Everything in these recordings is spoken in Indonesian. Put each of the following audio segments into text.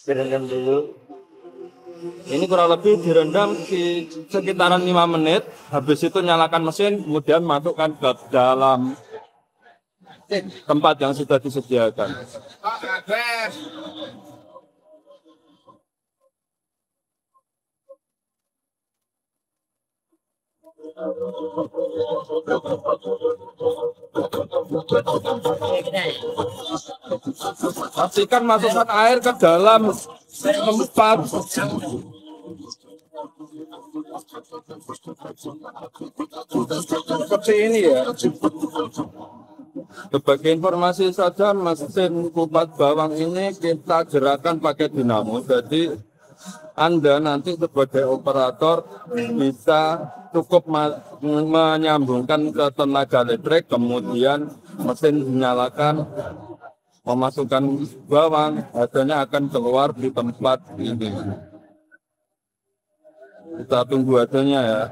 Direndam dulu. Ini kurang lebih direndam di sekitaran 5 menit. Habis itu nyalakan mesin, kemudian masukkan ke dalam tempat yang sudah disediakan. Pastikan masukkan air ke dalam tempat seperti ini ya. Sebagai informasi saja, mesin kupat bawang ini kita gerakkan pakai dinamo. Jadi Anda nanti sebagai operator bisa cukup menyambungkan ke tenaga listrik, kemudian mesin dinyalakan, memasukkan bawang, hasilnya akan keluar di tempat ini. Kita tunggu hasilnya ya.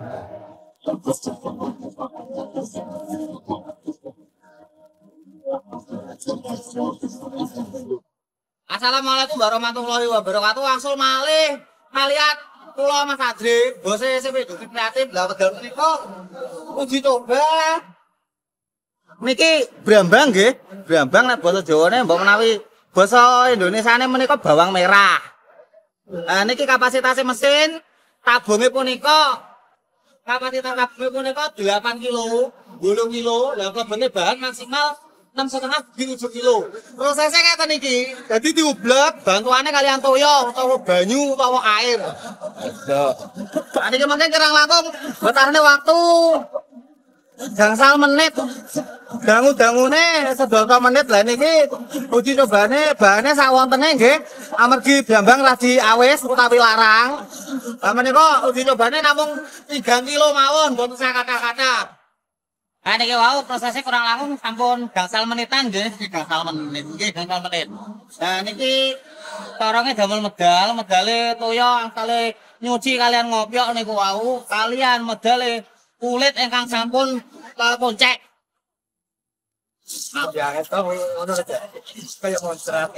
Assalamualaikum warahmatullahi wabarakatuh. Langsung malih malihat kula Mas Adri, bose SMP Industri Kreatif lah wedal menika uji coba. Niki brambang nggih. Brambang nek basa Jawane mbok menawi basa Indonesiane menika bawang merah. Nah niki kapasitas mesin tabunge punika 8 kilo, 10 kilo, lah klebene bahan maksimal 6,5 di 7 kilo. Prosesnya kayak niki. Jadi diublek, bantuannya kalian toyo, utawa banyu, utawa air. Nah, ini mungkin kurang langkung, bertahannya waktu gangsal menit. Dangu-dangune sedasa menit lah niki. Uji cobane bahannya sawontene nggih. Amargi brambang lagi awis utawi larang. Lah menika uji cobane namung 3 kilo mawon, mboten sak kata-kata. Nah, ini wow, prosesnya kurang langkung sampun gangsal menitan nggih, gangsal menit. Nah, niki torongnya damel medal, medale toyo angsale nyuci kalian ngopiok niku wau, kalian medale kulit ingkang sampun poncek. Ya, itu ngono aja. Kayak monstrat.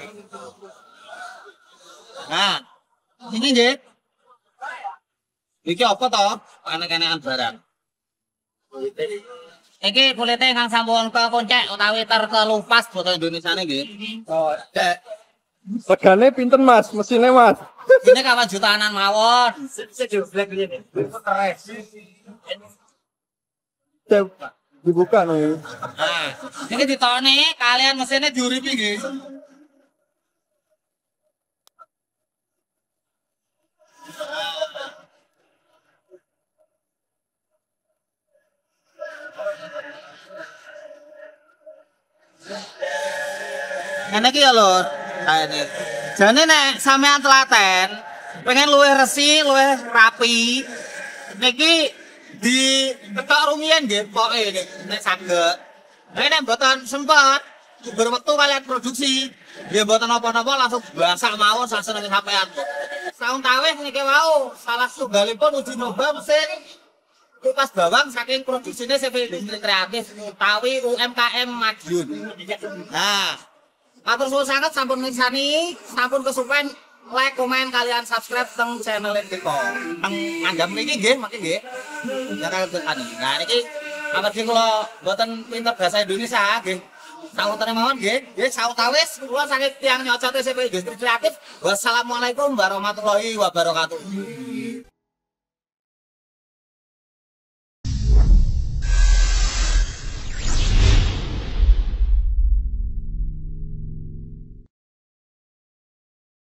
Nah, ini nggih. Iki apa to? Enek-enekan barang. Iki kulitnya ingkang sampun keponcek utawi terkelupas basa Indonesiane nggih. Oh, dek. Regane pinten Mas? Mesinnya Mas? Ini kawan jutaanan mawon. Sejublek ini. Dibuka nih. Nah, ini ditone kalian mesinnya diuripi nggih. Ngene iki ya lho. Ini. Jane nek sampean telaten pengen luwih resi, luwih rapi. Niki di ketok rumiyin nggih pokoke nek saged. Nek mboten sempat berwektu kalian produksi, nggih mboten napa-napa langsung basak mawon sasenenge sampean. Sauntawis niki wau salah setunggalipun uji coba mesin kupas bawang saking produksinya CV Industri Kreatif utawi UMKM Madiun. Nah, matur suwun sanget sampun ngisani, sampun kesupen like, komen, kalian subscribe teng channel kita. Teng ngandhap niki nggih, mangke nggih. Ya kalebet nah niki amargi kula mboten pinter bahasa Indonesia nggih. Sawetene mawon nggih, nggih sawetawis kula saking tiyang nyocote CV Industri Kreatif. Wassalamualaikum warahmatullahi wabarakatuh.